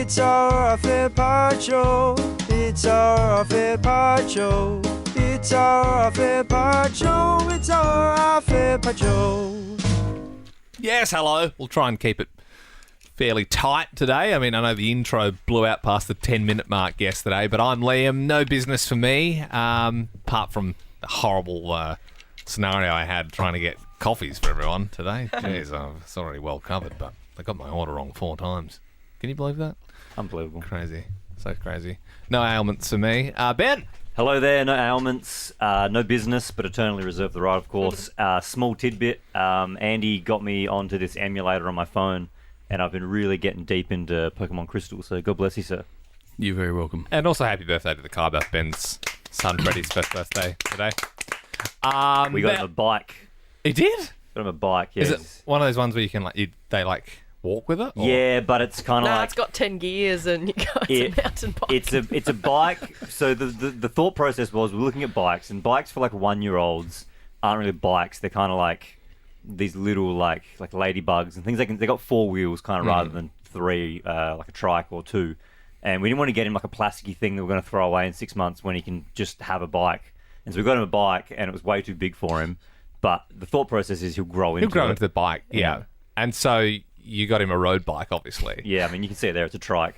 It's our affair part show. It's our affair part show. It's our affair part show. It's our affair part show. Yes, hello. We'll try and keep it fairly tight today. I mean, I know the intro blew out past the 10-minute mark yesterday, but I'm Liam. No business for me, apart from the horrible scenario I had trying to get coffees for everyone today. Jeez, it's already well covered, but I got my order wrong 4 times. Can you believe that? Unbelievable. Crazy. So crazy. No ailments for me. Ben? Hello there, no ailments, no business, but eternally reserve the right, of course. Small tidbit, Andy got me onto this emulator on my phone, and I've been really getting deep into Pokemon Crystal, so God bless you, sir. You're very welcome. And also happy birthday to the Khyber, Ben's son Freddie's first birthday today. We got him a bike. He did? Got him a bike, yeah. Is it one of those ones where you can they walk with it? Or? Yeah, but it's kind of No, like... it's got 10 gears and you go, it's a mountain bike. It's a bike. So the thought process was we're looking at bikes, and bikes for like 1-year-olds aren't really bikes. They're kind of like these little like ladybugs and things. They got 4 wheels kind of rather than 3, like a trike or 2. And we didn't want to get him like a plasticky thing that we're going to throw away in 6 months when he can just have a bike. And so we got him a bike, and it was way too big for him. But the thought process is he'll grow into the bike, yeah. And so you got him a road bike, obviously. Yeah, I mean, you can see it there. It's a trike.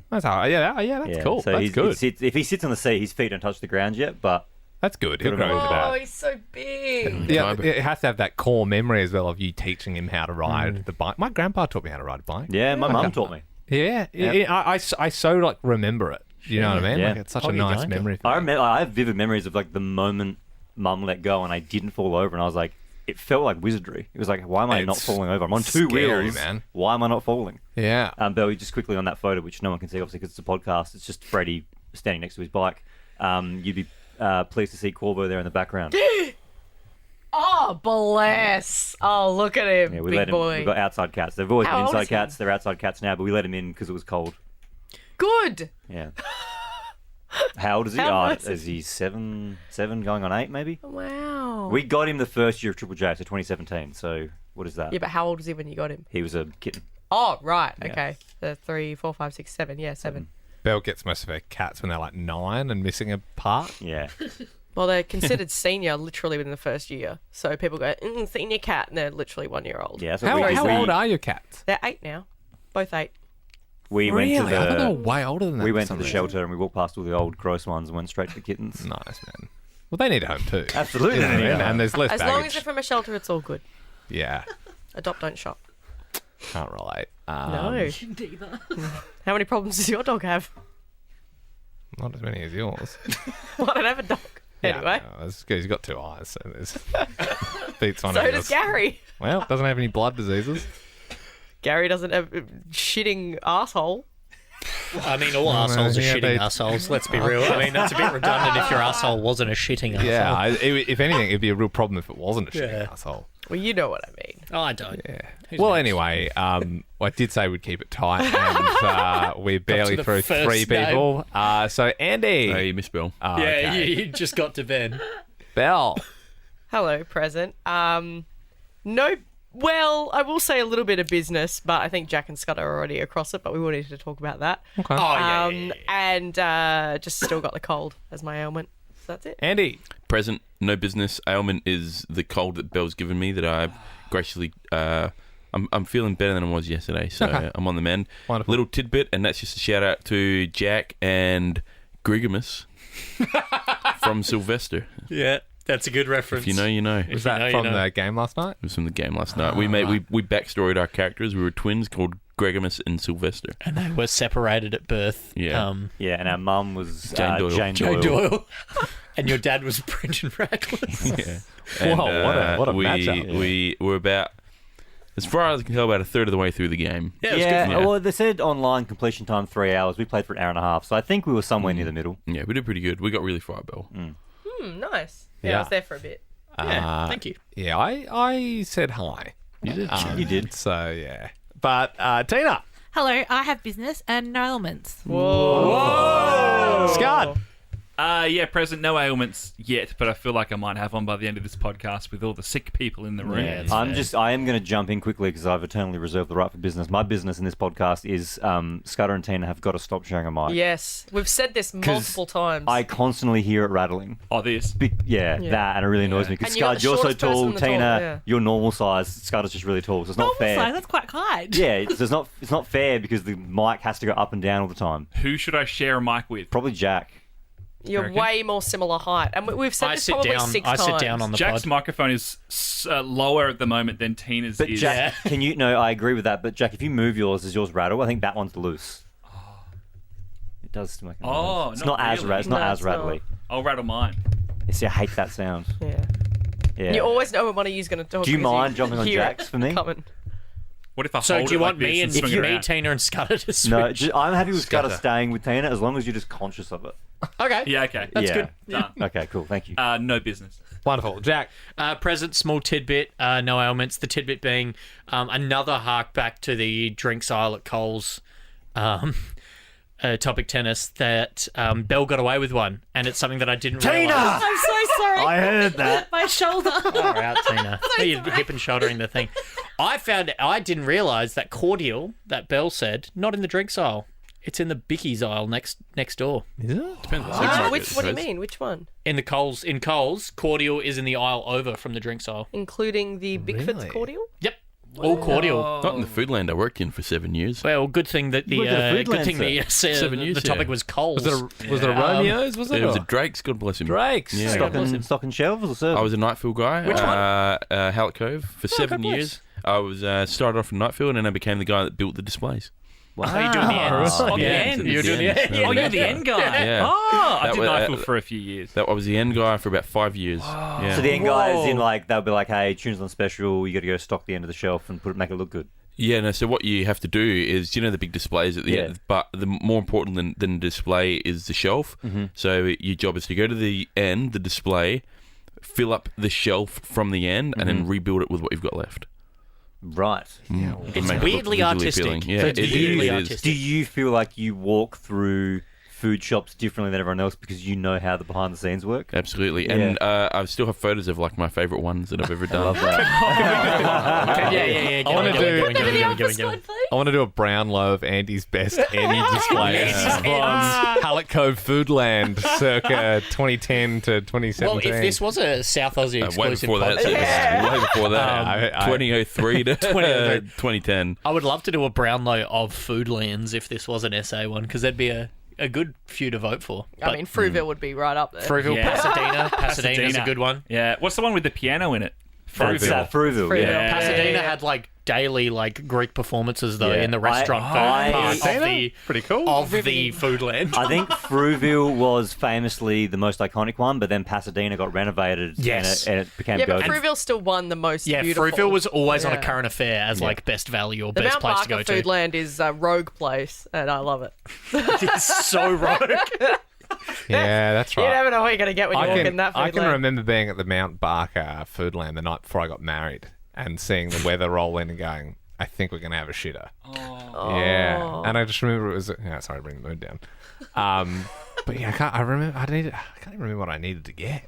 That's all right. Yeah, that's cool. So that's good. If he sits on the seat, his feet don't touch the ground yet, but... That's good. He'll grow into that. Oh, he's so big. Yeah, it has to have that core memory as well of you teaching him how to ride the bike. My grandpa taught me how to ride a bike. Yeah, my mum taught me. Yeah. I so remember it. You know what I mean? Yeah. Like, it's such a nice memory for me. I have vivid memories of like the moment mum let go and I didn't fall over, and I was like, it felt like wizardry. It was like, why am I not falling over? I'm on 2 scary, wheels, man. Why am I not falling? Yeah. Belle, just quickly on that photo, which no one can see obviously because it's a podcast. It's just Freddie standing next to his bike. You'd be pleased to see Corvo there in the background. Oh, bless. Oh, look at him, Yeah, big boy. We've got outside cats. They've always How been old inside is he? cats. They're outside cats now, but we let him in because it was cold. Good. Yeah. How old is he? How old Is he 7 going on 8 maybe? Wow. We got him the first year of Triple J, so 2017. So what is that? Yeah, but how old was he when you got him? He was a kitten. Oh, right. Yeah. Okay. So 3, 4, 5, 6, 7. Yeah, 7. Belle gets most of her cats when they're like 9 and missing a part. Yeah. Well, they're considered senior literally within the first year. So people go, senior cat, and they're literally 1-year-old. Yeah. That's what How old are your cats? They're 8 now. Both 8. We went to I thought they were the way older than that. we for went to some the reason. shelter and we walked past all the old gross ones and went straight to the kittens. Nice, man. Well, they need a home too. Absolutely. You know what I mean? And there's less As baggage. long as they're from a shelter, it's all good. Yeah. Adopt, don't shop. Can't relate. No. How many problems does your dog have? Not as many as yours. Well, I don't have a dog. Anyway. No, he's got 2 eyes, so there's beats one So of does us. Gary. Well, doesn't have any blood diseases. Gary doesn't have shitting asshole. I mean, all assholes are yeah, shitting assholes, let's be real. I mean, that's a bit redundant if your asshole wasn't a shitting asshole. Yeah, if anything, it'd be a real problem if it wasn't a shitting Yeah. asshole. Well, you know what I mean. Oh, I don't. Yeah. Who's Well, next? anyway, I did say we'd keep it tight, and we're barely the through first 3 people. So, Andy. Hey, Miss Belle. Oh, Yeah, okay. you just got to Ben. Belle. Hello, present. No, well, I will say a little bit of business, but I think Jack and Scott are already across it, but we will need to talk about that. Okay. Oh, yeah. And just still got the cold as my ailment. So that's it. Andy. Present, no business. Ailment is the cold that Belle's given me that I've graciously... I'm feeling better than I was yesterday, so Okay. I'm on the mend. Wonderful. Little tidbit, and that's just a shout out to Jack and Grigamus from Sylvester. Yeah, that's a good reference. If you know, you know. Was that from the game last night? It was from the game last night. We backstoried our characters. We were twins called Gregamus and Sylvester. And they were separated at birth. Yeah. Yeah, and our mum was Jane Doyle. Jane Joe Doyle. Doyle. And your dad was Brendan Radcliffe. Yeah. Whoa, what a we, matchup. We were about, as far as I can tell, about a third of the way through the game. Yeah, it was Yeah, good. Yeah. well, they said online completion time 3 hours. We played for an hour and a half, so I think we were somewhere near the middle. Yeah, we did pretty good. We got really far, Belle. Nice. Yeah, Yeah. I was there for a bit. Yeah, thank you. Yeah, I said hi. You did. You did. So, yeah. But, Teena. Hello, I have business and no elements. Scott. Yeah, present, no ailments yet, but I feel like I might have one by the end of this podcast with all the sick people in the room. Yeah, I am going to jump in quickly because I've eternally reserved the right for business. My business in this podcast is Scudder and Teena have got to stop sharing a mic. Yes, we've said this multiple times. I constantly hear it rattling. Oh, this? Yeah, that, and it really annoys me because And you're Scud, the you're so shortest person tall, in the tall, Teena, yeah. you're normal size. Scudder's just really tall, so it's not fair. That's quite kind. Yeah, it's not fair because the mic has to go up and down all the time. Who should I share a mic with? Probably Jack. You're reckon? way more similar height. And we've said I this sit probably down. 6 I times. sit down on the Jack's pod. microphone is lower at the moment than Tina's But is. Jack, can you? No, I agree with that. But Jack, if you move yours, does yours rattle? I think that one's loose. It does still make a noise. Oh, it's not not as really. it's not No, as it's not. rattly. I'll rattle mine. You see, I hate that sound. Yeah. Yeah. You always know when one of you's going to talk. Do you because mind jumping on hear Jack's it for me? coming. What if I So hold do you it want like me this and swing it me, around? Teena, and Scudder to switch? No, I'm happy with Scudder Scudder. staying with Teena as long as you're just conscious of it. Okay. Yeah, okay. That's yeah. good. Done. Okay, cool. Thank you. No business. Wonderful. Jack. Present, small tidbit, no ailments. The tidbit being another hark back to the drinks aisle at Coles topic tennis that Belle got away with one, and it's something that I didn't realise. I'm so sorry. I heard that. My shoulder. Far out, Teena. You're hip and shouldering the thing. I didn't realise that cordial that Belle said, not in the drinks aisle. It's in the Bickies aisle next door. Is it? Depends what supermarket What do you it is. mean? Which one? In Coles, cordial is in the aisle over from the drinks aisle. Including the Bigfoot's Really? cordial? Yep. All cordial. Not in the Foodland I worked in for 7 years. Well, good thing that You worked at a good thing Foodland, that said 7 years, the topic yeah. was Coles. Was it a Romeo's? Was it? There was a or- Drake's, God bless him. Drake's. Yeah. Stocking shelves or service? I was a Nightfield guy. Which one? Hallett Cove for 7 God bless. years. I was started off in Nightfield and then I became the guy that built the displays. Oh, you're doing the ends. Oh, the Yeah. ends. You're doing the Yeah. ends. Oh, you're the end guy. Yeah. Oh, I That did was- Nightfield for a few years. I was the end guy for about 5 years. Yeah. So the end guys Whoa. in like they'll be like, hey, tunes on special. You got to go stock the end of the shelf and make it look good. Yeah, no, so what you have to do is, the big displays at the Yeah. end, but the more important than display is the shelf. Mm-hmm. So your job is to go to the end, the display, fill up the shelf from the end, and then rebuild it with what you've got left. Right. And It's make it look weirdly visually artistic. appealing. Yeah, So it it's weirdly is. artistic. Do you feel like you walk through food shops differently than everyone else because you know how the behind the scenes work? Absolutely. Yeah. And I still have photos of like my favourite ones that I've ever done. I love that. Yeah. I wanna do- Squad, please. I want to do a Brownlow of Andy's best end displays Yes. from Hallett Cove Foodland circa 2010 to 2017. Well, if this was a South Aussie Way exclusive before that. podcast, Way before that. I- 2003 to 2010. I would love to do a Brownlow of Foodlands if this was an SA one, because that'd be a good few to vote for. I mean, Fruiville would be right up there. Fruiville, Yeah. Pasadena's a Pasadena. good one. Yeah. What's the one with the piano in it? That's Fruiville. Yeah. Pasadena had like daily like Greek performances though Yeah. in the restaurant I- part of the Pretty cool. of the Foodland. I think Fruiville was famously the most iconic one, but then Pasadena got renovated Yes. and it became Yeah, but go. Fruiville still won the most Yeah, beautiful. Fruiville was always on a Yeah. current affair as like best value or The best Mount place to go Barker to. Foodland is a rogue place, and I love it. It's so rogue. Yeah, that's right. You never know what you're going to get when you walk in that I can Foodland. remember being at the Mount Barker Foodland the night before I got married and seeing the weather roll in and going, I think we're going to have a shitter. Oh. Yeah. And I just remember it was, sorry to bring the mood down. But yeah, I can't even remember what I needed to get.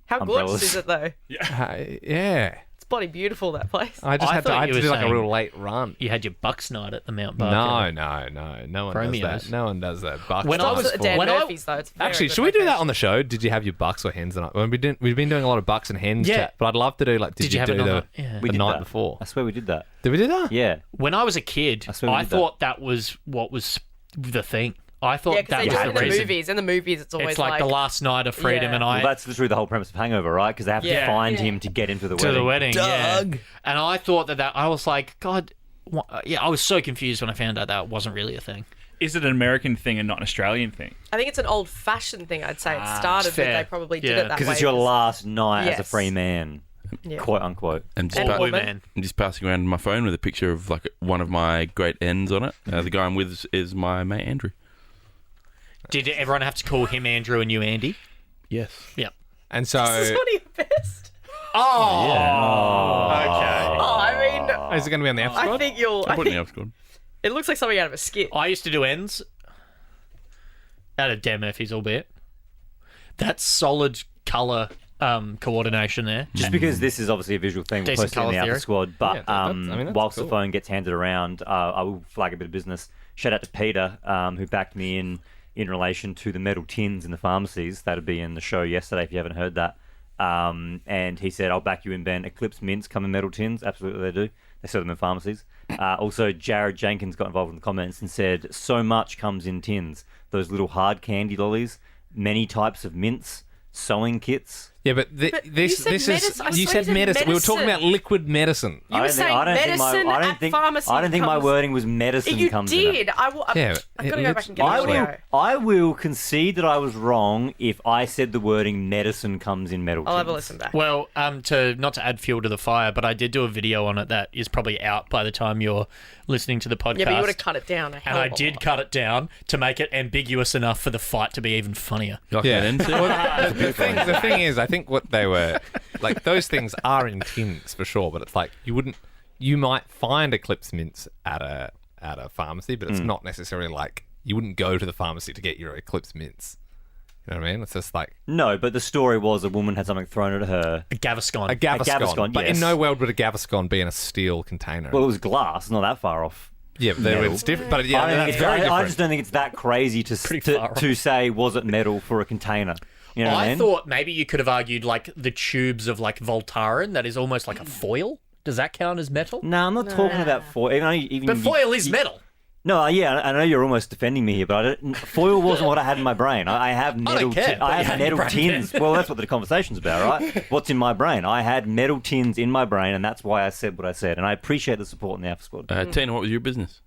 How Umbrellas. gorgeous is it, though? Yeah. It's bloody beautiful, that place. I just I had to, thought I had you to were do like a saying- real late run. You had your Bucks night at the Mount No, Barker. no one does Romeos. that. No one does that. Bucks When I times was It's at four. Dan when I- Murphy's, though. It's very Actually, good should we do that location. on the show? Did you have your bucks or hens tonight? We've been doing a lot of bucks and hens Yeah. chat, but I'd love to do like. Did you have do it on the, the- yeah. We the did night that. before? I swear we did that. Did we do that? Yeah. When I was a kid, swear we I did that. thought that was what was the thing. I thought Yeah, because that they was do it the in the reason. movies. In the movies, it's always It's like the last night of freedom, Yeah. and Well, that's literally the whole premise of Hangover, right? Because they have to Yeah. find him to get into the to wedding. the wedding. Yeah. And I thought that I was like, God, yeah, I was so confused when I found out that wasn't really a thing. Is it an American thing and not an Australian thing? I think it's an old-fashioned thing. I'd say it started, but fair. they probably did Yeah. it that way. Because it's your last night as a Yes. free man, Yeah. quote unquote. I'm just, And pa- woman. I'm just passing around my phone with a picture of like one of my great ends on it. The guy I'm with is my mate Andrew. Did everyone have to call him Andrew and you Andy? Yes. Yep. And so, This is one of your best. Oh, okay. Oh, I mean, Is it going to be on the F I squad? think you'll. I I put in the think upscore. it looks like something out of a skit. I used to do ends out of Dan Murphy's, albeit. That's solid colour coordination there. Just because this is obviously a visual thing, we're Decent posting in the colour Alpha theory. Squad, but that's whilst cool. the phone gets handed around, I will flag a bit of business. Shout out to Peter, who backed me in relation to the metal tins in the pharmacies. That'd be in the show yesterday if you haven't heard that. And he said, I'll back you in, Ben. Eclipse mints come in metal tins. Absolutely they do. They sell them in pharmacies. Also, Jared Jenkins got involved in the comments and said, so much comes in tins. Those little hard candy lollies, many types of mints, sewing kits. Yeah, but you this said is medicine. I you swear said you said medicine. We were talking medicine. about liquid medicine. You were saying medicine at pharmacy. I don't think my comes- wording was medicine You comes in it. did. I've got Yeah, to it go back and get I the will, audio. I will concede that I was wrong if I said the wording medicine comes in metal I'll have a tins. listen back. Well, not to add fuel to the fire, but I did do a video on it that is probably out by the time you're listening to the podcast. Yeah, but you would have cut it down. and I did cut it down to make it ambiguous enough for the fight to be even funnier. Like Yeah. that into it? The thing is, I think what they were like, those things are in tins for sure, but it's like you might find Eclipse mints at a pharmacy, but it's not necessarily like you wouldn't go to the pharmacy to get your Eclipse mints. You know what I mean? It's just like No, but the story was a woman had something thrown at her. A Gaviscon. a Gaviscon, Gaviscon, but yes. in no world would a Gaviscon be in a steel container. Well, it was glass. It's not that far off. yeah, but metal. it's different. But yeah, I, don't think that's it's, very I different. just don't think it's that crazy to far off. to say was it metal for a container. You know what I I mean? thought maybe you could have argued like the tubes of like Voltaren that is almost like a foil. Does that count as metal? No, I'm not talking about foil. Even But foil is metal. No, yeah, I know you're almost defending me here, but foil wasn't what I had in my brain. I have metal. care, but I you have had your metal brain tins. Well, that's what the conversation's about, right? What's in my brain? I had metal tins in my brain, and that's why I said what I said. And I appreciate the support in the Alpha Squad. Tina, what was your business?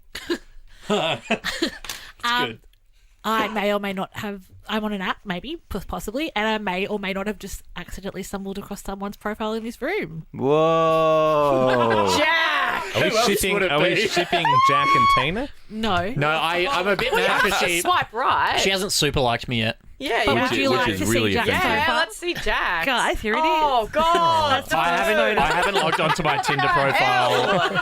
I may or may not have. I'm on an app, maybe, possibly, and I may or may not have just accidentally stumbled across someone's profile in this room. Whoa! Jack! Are we else shipping? would it Are we be? shipping Jack and Tina? No. No, I'm a bit mad because she Swipe right. hasn't super liked me yet. Yeah, But yeah. would you which like is to really see Jack's offensive. Yeah, profile? let's see Jack. Guys, here it is. Oh, God. That's the I first photo. haven't logged onto my Tinder profile.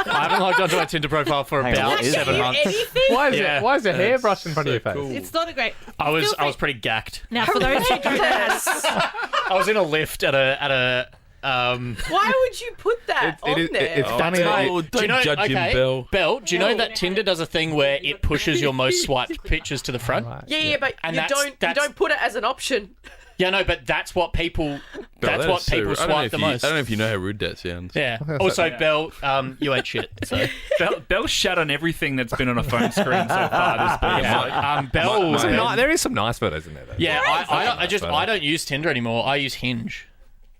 I haven't logged onto my Tinder profile for Hang on, about what is 7 it? months. Anything? Why is Yeah. it? Why is a hairbrush in front of your face? It's not a great. I was Feel free- pretty gacked. Now, for those who do that, I was in a lift at a Why would you put that on there? It's funny that you, Oh, don't judge him, Belle. Belle, do you know that Tinder does a thing where it pushes your most swiped pictures to the front? yeah, but And you that's- don't put it as an option. Yeah, no, but that's what people. Belle, That's that what is so people rude. I don't know swipe if the you- most. I don't know if you know how rude that sounds. Yeah. Also, Belle, you ain't shit. So. Belle shat on everything that's been on a phone screen so far this episode. Yeah. Belle. Some there is some nice photos in there. Though. Yeah, I don't use Tinder anymore. I use Hinge.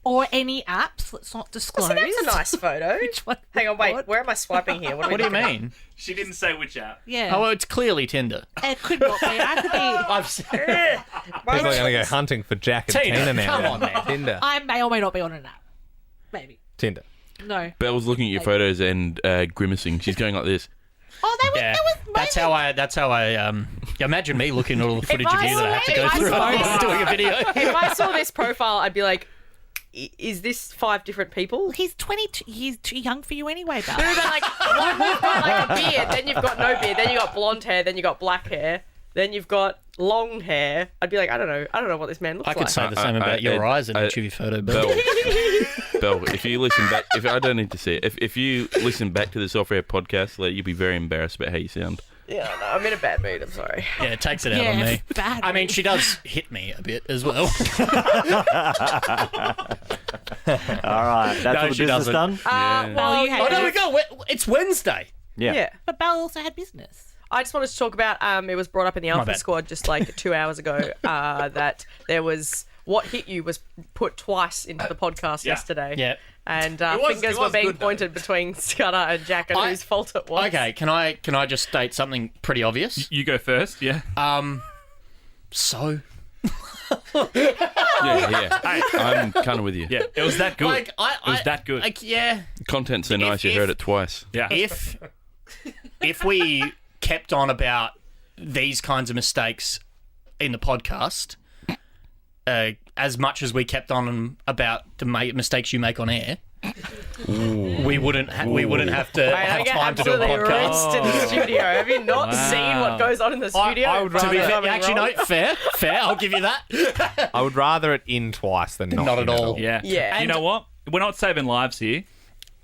or any apps, let's not disclose. So that's a nice photo. Which one? Hang on, wait. What? Where am I swiping here? What do you mean? She didn't say which app. Yeah. Oh, well, it's clearly Tinder. It could not be. I could be. I've People are going to go hunting for Jack and Tina, Tina now. come on, man. Tinder. I may or may not be on an app. Maybe. Tinder. No. Belle's looking at your photos and grimacing. She's going like this. Oh, that was Yeah, that was that's how I imagine me looking at all the footage of I you that I have to saw- go if I through saw this- doing a video. If I saw this profile, I'd be like, is this 5 different people? He's 22. He's too young for you anyway, Belle. No, but like, you've got like a beard, then you've got no beard, then you've got blonde hair, then you've got black hair, then you've got long hair. I'd be like, I don't know what this man looks I like. could say the same about your eyes in each of your photo, but Belle, if you listen back, I don't need to see it. If you listen back to the Software podcast, you'll be very embarrassed about how you sound. Yeah, no, I'm in a bad mood. I'm sorry. yeah, it takes it out Yeah, on me. bad I mean, mood. she does hit me a bit as well. All right, that's No, all the she business doesn't. done. Well, you oh, had no, we go. It's Wednesday. Yeah. Yeah. But Belle also had business. I just wanted to talk about, it was brought up in the Alpha bad. Squad just like 2 hours ago, that there was, what hit you was put twice into the podcast yesterday. Yeah. And was- fingers it were was being good, though. pointed between Scudder and Jack and whose fault it was. Okay, can I just state something pretty obvious? You go first, yeah. So Yeah. I'm kind of with you. Yeah, it was that good. like it was that good. Like yeah. Content's so nice, you heard it twice. yeah. If we kept on about these kinds of mistakes in the podcast, as much as we kept on about the mistakes you make on air, we we wouldn't have to Mate, I have get time to do a absolutely podcast. rinsed in the studio. Have you not seen what goes on in the studio? I would To be rather, fair, actually, no, fair. I'll give you that. I would rather it in twice than not, Not in at all. Yeah. Yeah. You know what? We're not saving lives here.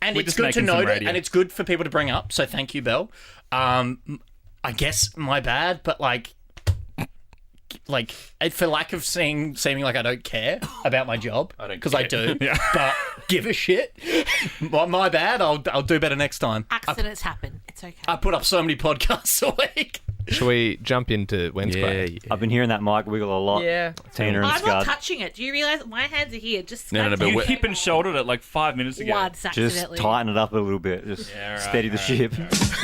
And We're it's just good to making some note it, radio. and it's good for people to bring up. So thank you, Belle. I guess my bad, but like for lack of seeming like I don't care about my job, because I do. Yeah. But give a shit. My bad. I'll do better next time. Accidents happen. It's okay. I put up so many podcasts a week. Shall we jump into Wednesday? I've been hearing that mic wiggle a lot. Yeah. Teena and I'm not Scud. touching it. Do you realise that my hands are here? Just No, but You we're- hip and shouldered it like 5 minutes ago. once Just accidentally. tighten it up a little bit. Just steady the ship.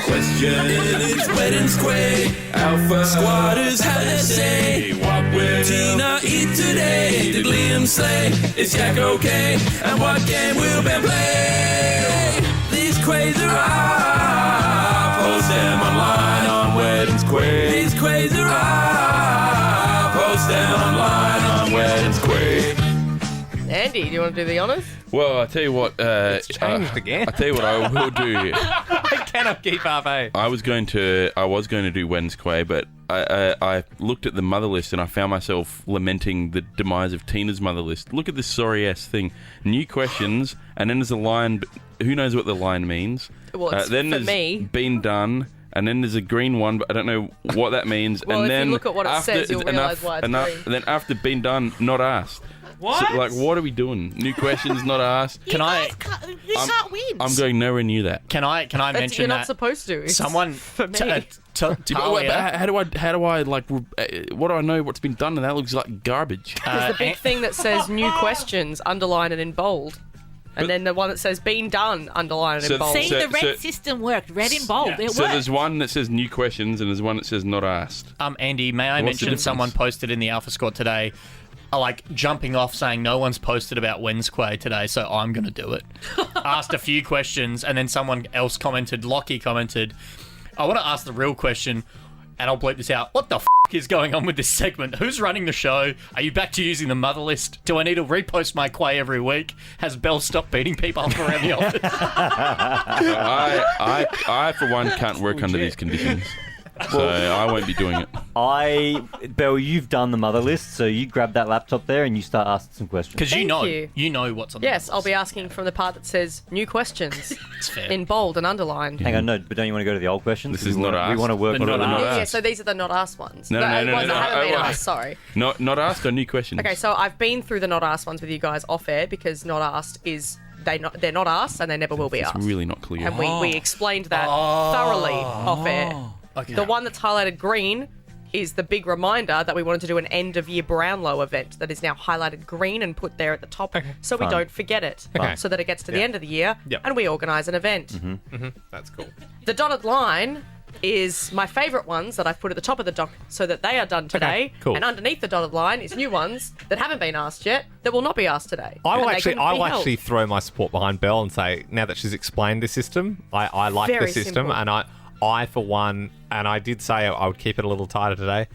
Question is Wednesday. Alpha Squatters have to say. What will Teena eat today? Did Liam slay? Is Jack okay? And what game will Ben play? These quiz are up. Post them online on Weddings Quiz. These quiz are up. Post them online on Weddings Quiz. Andy, do you want to do the honours? Well, I tell you what. It's changed again. I tell you what I will do. I cannot keep up, eh? I was going to do Wednesday, but I looked at the mother list and I found myself lamenting the demise of Teena's mother list. Look at this sorry ass thing. New questions, and then there's a line. Who knows what the line means? Well, it's then for there's me. been done. And then there's a green one, but I don't know what that means. Well, and if you then look at what it says, you'll realise why it's green. Then after been done, not asked. What? So, like, what are we doing? New questions, not asked. You Can I- guys can't win. I'm going nowhere near that. Can I You're mention not that supposed to. It's someone for me. But how do I like? What do I know? What's been done? And that looks like garbage. There's the big thing that says new questions, underline it in bold. And then the one that says been done, underline it So- in bold. See, So- the red so- system worked. Red in bold. It So worked. there's one that says new questions, and there's one that says not asked. Andy, may I What's the mention difference? someone posted in the Alpha Squad today, like jumping off saying no one's posted about Wednesday today, so I'm going to do it. Asked a few questions, and then someone else commented, Lockie commented, I want to ask the real question, and I'll bleep this out. What the f*** is going on with this segment? Who's running the show? Are you back to using the mother list? Do I need to repost my quay every week? Has Belle stopped beating people up around the office? I for one can't work under these conditions, so I won't be doing it. Belle, you've done the mother list, so you grab that laptop there and you start asking some questions. Because you Thank you. know what's on the Yes, mother I'll list. be asking from the part that says new questions It's fair. in bold and underlined. Hang on, no, but don't you want to go to the old questions? This is We not wanna- We asked. want to work They're on not it. asked. Yeah, so these are the not asked ones. No, The no, ones no, that no, haven't been oh, asked, sorry. Not asked or new questions. Okay, so I've been through the not asked ones with you guys off air because not asked is they're not asked and they never will be It's asked. really not clear. And we explained that thoroughly off air. Okay. The one that's highlighted green is the big reminder that we wanted to do an end of year Brownlow event that is now highlighted green and put there at the top so we Fun. don't forget it. Okay. So that it gets to the end of the year Yep. and we organise an event. That's cool. The dotted line is my favourite ones that I've put at the top of the doc so that they are done today. cool. And underneath the dotted line is new ones that haven't been asked yet that will not be asked today. I And will they actually, couldn't I be will held. actually throw my support behind Belle and say now that she's explained the system, I like Very the system, simple. and I for one, and I did say I would keep it a little tighter today.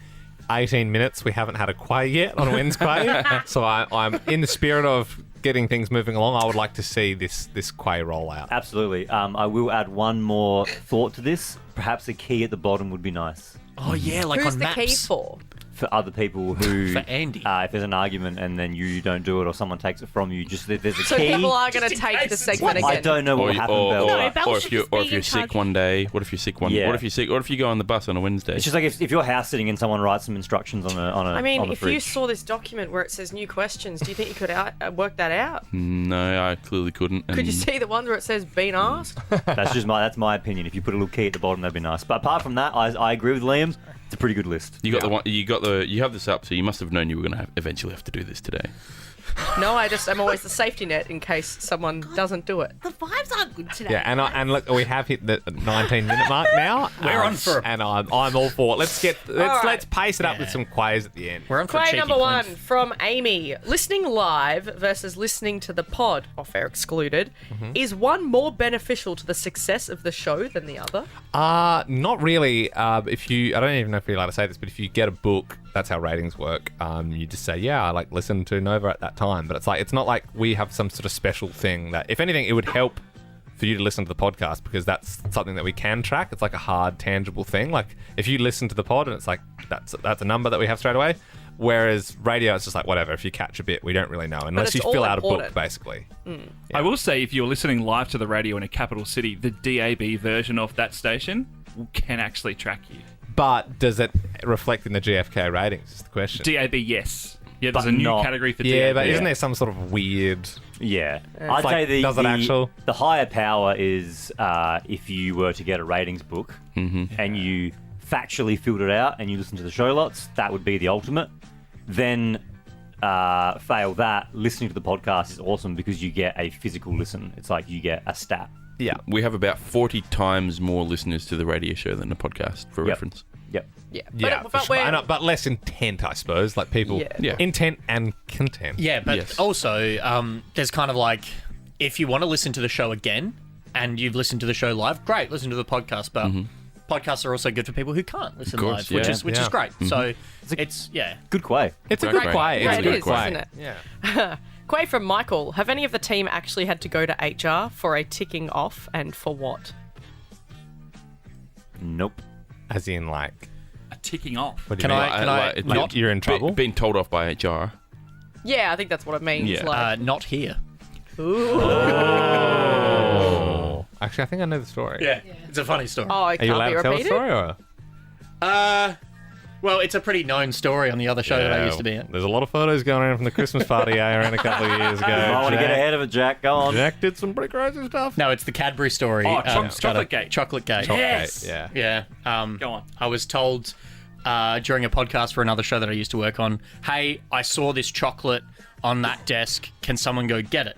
18 minutes. We haven't had a quay yet on Wednesday, so I'm in the spirit of getting things moving along. I would like to see this quay roll out. Absolutely. I will add one more thought to this. Perhaps a key at the bottom would be nice Oh, yeah, like Who's on the maps. key for? for other people who, For Andy. if there's an argument and then you don't do it or someone takes it from you, just there's a So key. people are going to take the segment I again. don't know what Or, will happen, Belle. No, Belle or should if you just or be if you're in sick charge. one day, what if you're sick one? Yeah. What if you're sick? What if you go on the bus on a Wednesday? It's just like if you're house sitting and someone writes some instructions on I mean, on the if you fridge. saw this document where it says new questions, do you think you could work that out? No, I clearly couldn't. Could you and- see the one where it says been asked? That's my opinion. If you put a little key at the bottom, that'd be nice. But apart from that, I agree with Liam. It's a pretty good list. You got the one. You have this up, so you must have known you were going to eventually have to do this today. No, I'm always the safety net in case someone doesn't do it. The vibes aren't good today. Yeah, and look, we have hit the 19-minute mark now. We're on for- and I'm all for it. Let's pace it up with some quays at the end. We're on for a Quay cheeky number one plinth. from Amy. Listening live versus listening to the pod, off-air excluded, is one more beneficial to the success of the show than the other? Not really. I don't even know if you're allowed to say this, but if you get a book, that's how ratings work. You just say, yeah, I like listen to Nova at that time. But it's not like we have some sort of special thing that, if anything, it would help for you to listen to the podcast, because that's something that we can track. It's like a hard, tangible thing. Like if you listen to the pod and it's like that's a number that we have straight away. Whereas radio, it's just like whatever. If you catch a bit, we don't really know unless you fill out a book, basically. Yeah. I will say, if you're listening live to the radio in a capital city, the DAB version of that station can actually track you. But does it reflect in the GFK ratings? Is the question. DAB, yes. Yeah, there's But a new not- category for DAB. Yeah, but isn't there some sort of weird? Yeah. It's I'd like, say does it actual? the higher power is if you were to get a ratings book and you factually filled it out and you listen to the show lots, that would be the ultimate. Then fail that, listening to the podcast is awesome because you get a physical listen. It's like you get a stat. Yeah. We have about 40 times more listeners to the radio show than the podcast, for reference. Yep. Yeah. Yeah, But, for sure. we're- I know, but less intent, I suppose. Like people, Yeah. intent and content. Yeah, but Yes. also there's kind of like, if you want to listen to the show again and you've listened to the show live, great, listen to the podcast. But podcasts are also good for people who can't listen course, live, yeah. which is great. So it's Good quay. It's a Great, good great. way. Yeah, It's a it good is, way. isn't it? Yeah. Quay from Michael. Have any of the team actually had to go to HR for a ticking off, and for what? Nope. As in, like, A ticking off. what do you Can mean? I it's not- you're in trouble? Being told off by HR. Yeah, I think that's what it means. Yeah. Like, not here. Oh. Actually, I think I know the story. Yeah, it's a funny story. oh, it Are you can't allowed be to tell the repeated. story? Or? Well, it's a pretty known story on the other show that I used to be in. There's a lot of photos going around from the Christmas party I ran a couple of years ago. I want to get ahead of it, Jack. Go on. Jack did some pretty crazy stuff. No, it's the Cadbury story. Oh, it's got a- Chocolate Gate. Chocolate Gate. Yes. Yeah. Yeah. Go on. I was told during a podcast for another show that I used to work on, hey, I saw this chocolate on that desk. Can someone go get it?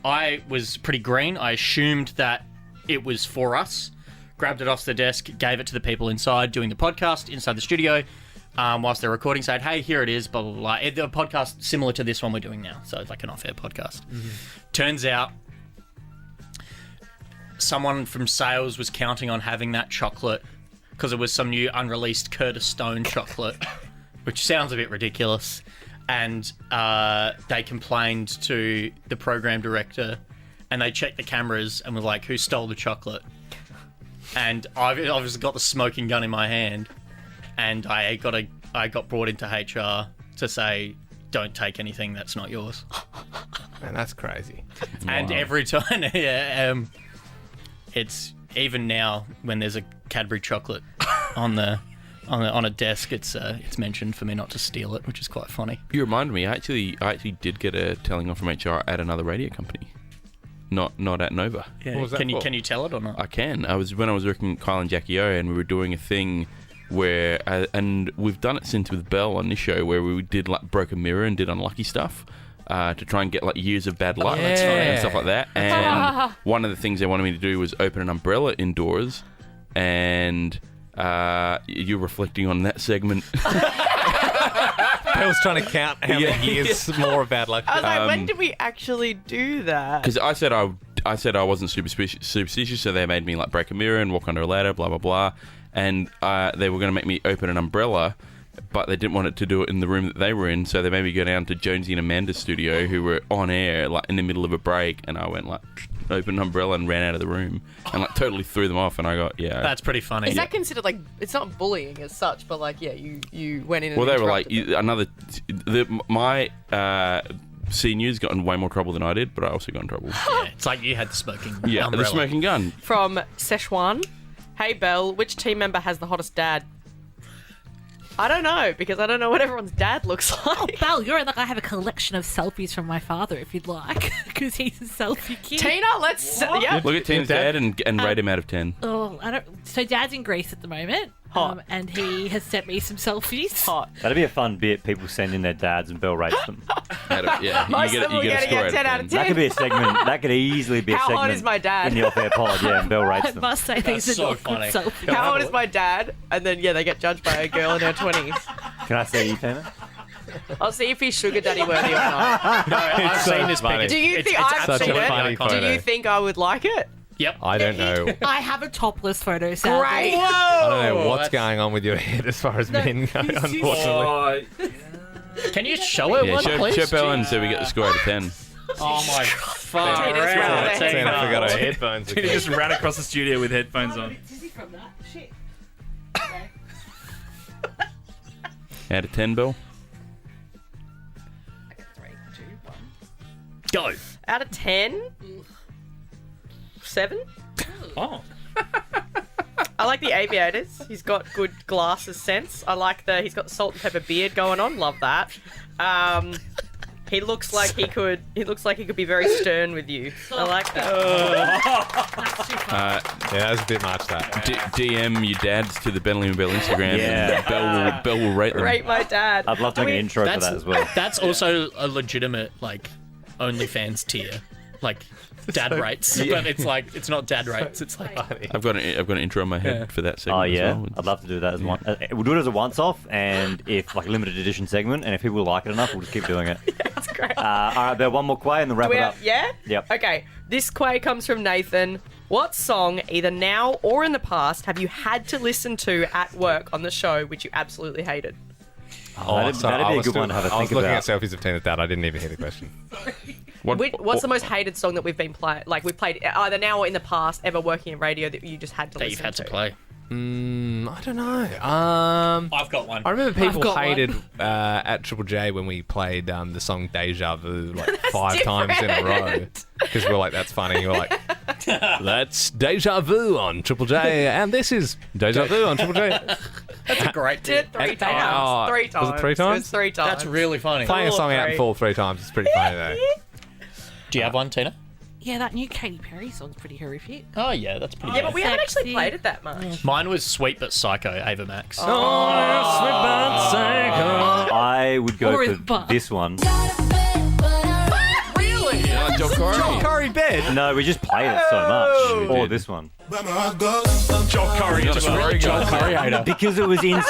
I was pretty green. I assumed that it was for us. Grabbed it off the desk, gave it to the people inside doing the podcast, inside the studio, whilst they're recording, said, hey, here it is, blah, blah, blah. The podcast similar to this one we're doing now. So it's like an off-air podcast. Turns out someone from sales was counting on having that chocolate because it was some new unreleased Curtis Stone chocolate, which sounds a bit ridiculous. And they complained to the program director, and they checked the cameras and were like, who stole the chocolate? And I've obviously got the smoking gun in my hand, and I got brought into HR to say, don't take anything that's not yours. Man, that's crazy. And every time, it's even now when there's a Cadbury chocolate on a desk, it's mentioned for me not to steal it, which is quite funny. You remind me, I actually did get a telling off from HR at another radio company. Not at Nova. Yeah. What was that Can you for? can you tell it or not? I can. When I was working with Kyle and Jackie O, and we were doing a thing where, and we've done it since with Belle on this show, where we did like broke a mirror and did unlucky stuff to try and get like years of bad luck and stuff like that. And one of the things they wanted me to do was open an umbrella indoors, and you're reflecting on that segment. I was trying to count how many years more of bad luck. I was like, when did we actually do that? Because I said I wasn't superstitious, so they made me like break a mirror and walk under a ladder, blah blah blah, and they were going to make me open an umbrella, but they didn't want it to do it in the room that they were in, so they made me go down to Jonesy and Amanda's studio, who were on air like in the middle of a break, and I went like opened an umbrella and ran out of the room and like totally threw them off, and I got That's pretty funny. Is that considered like, it's not bullying as such, but like, yeah, you went in and Well, they were like interrupted them. my seniors got in way more trouble than I did, but I also got in trouble. Yeah, it's like you had the smoking Yeah, umbrella. the smoking gun. From Szechuan. Hey, Belle, which team member has the hottest dad? I don't know, because I don't know what everyone's dad looks like. Belle, you're like, I have a collection of selfies from my father if you'd like, because he's a selfie kid. Tina, let's... Yeah. Look at Teen's dad and rate him out of 10. Oh, I don't. So Dad's in Greece at the moment, Hot. and he has sent me some selfies. Hot. That'd be a fun bit. People send in their dads and Belle rates them. Yeah, Most you of them get are a getting score a 10 out of 10. That could be a segment. That could easily be a How segment. hot is my dad? In the off-air pod, yeah, and Belle rates I them. must say these are so not funny. good selfies. How old is my dad? And then, yeah, they get judged by a girl in her 20s. Can I see you, Teena? I'll see if he's sugar daddy worthy or not. No, I've so seen this funny. picture. Do you think I've such seen a it? funny Do photo. you think I would like it? Yep. I don't know. I have a topless photo, sadly. Great. I don't know what's that's- going on with your head as far as men go, he's- unfortunately. Can you show it Yeah, one, please? show Belle and so we get the score out of 10. Oh my fuck. Teena's right. got her Teena headphones. forgot her headphones He again. just ran across the studio with headphones on. from that. Shit. Out of 10, Belle? Go. Out of 10? 7? Oh. I like the aviators. He's got good glasses sense. I like he's got the salt and pepper beard going on. Love that. He looks like he could be very stern with you. I like that. That's too far. Yeah, that was a bit much, that. DM your dads to the Bentley and Bell Instagram. Yeah. And Belle will rate them. Rate my dad. I'd love to make an intro for that as well. That's also a legitimate, like, OnlyFans tier. Like, dad rates. But it's like, it's not dad rates. It's like, I've got an intro in my head for that segment. Oh as yeah, well. I'd love to do that as one. We'll do it as a once-off, and if like a limited edition segment, and if people like it enough, we'll just keep doing it. That's great. All right, Belle, one more quay, and then wrap it up. Yeah? Yep. Okay. This quay comes from Nathan. What song, either now or in the past, have you had to listen to at work on the show which you absolutely hated? That'd be a good one to have a I was think looking about. at selfies of Teena's dad. I didn't even hear the question. What's the most hated song that we've been playing? Like we've played either now or in the past, ever working in radio that you just had to that listen you've had to. to play. I don't know. I've got one. I remember people got one. hated at Triple J when we played the song Deja Vu like 5 different. times in a row. Because we're like, that's funny. We're like, that's Deja Vu on Triple J, and this is Deja Vu on Triple J. That's a great Did it tip. 3 times. Oh, 3 times. was it 3 times? It was 3 times. That's really funny. Playing a Cool, song out in great. full 3 times is pretty funny, though. Do you have one, Tina? Yeah, that new Katy Perry song's pretty horrific. Oh, yeah, that's pretty Yeah, good. but we haven't actually Sexy. played it that much. Mine was Sweet But Psycho, Ava Max. I would go Or for his butt. this one. Really? Joe Corey. Curry bed. No, we just played it so much. Or this one. Joel Curry. Joel Curry hater. Because it was in ad.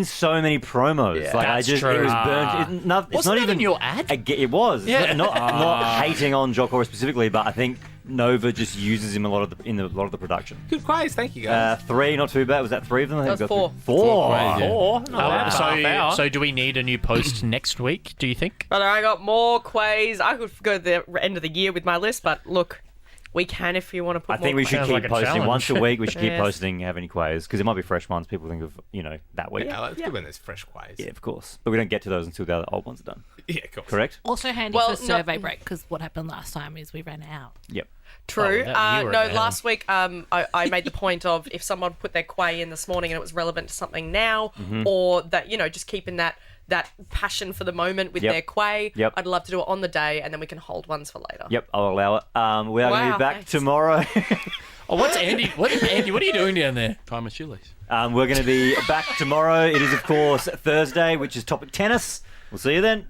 so many promos. Yeah. Like That's it true. was burnt. It's not Wasn't that even in your ad? It was. Yeah. Not hating on Jock Horror specifically, but I think Nova just uses him a lot of the production. Good quiz, thank you guys. 3, not too bad. Was that 3 of them? I think That we was got 4. 4. Not bad. Half hour. So do we need a new post next week, do you think? But I got more quays. I could go to the end of the year with my list, but look, we can if you want to put I think we should Sounds keep like a posting challenge. once a week. We should keep Yes. posting have any quiz because it might be fresh ones people think of that week. Yeah, that's good when there's fresh quiz. Yeah, of course. But we don't get to those until the other old ones are done. Yeah, cool. Correct? Also handy Well, for no- survey break because what happened last time is we ran out. Yep. True. Oh, that- you were No, at the last week I made the point of if someone put their quay in this morning and it was relevant to something now, or that just keeping that passion for the moment with Yep. their quay. Yep. I'd love to do it on the day, and then we can hold ones for later. Yep, I'll allow it. We are going to Wow, be back thanks. tomorrow. Oh, what's Andy? What are you doing down there? Time of shoelace. We're going to be back tomorrow. It is, of course, Thursday, which is topic tennis. We'll see you then.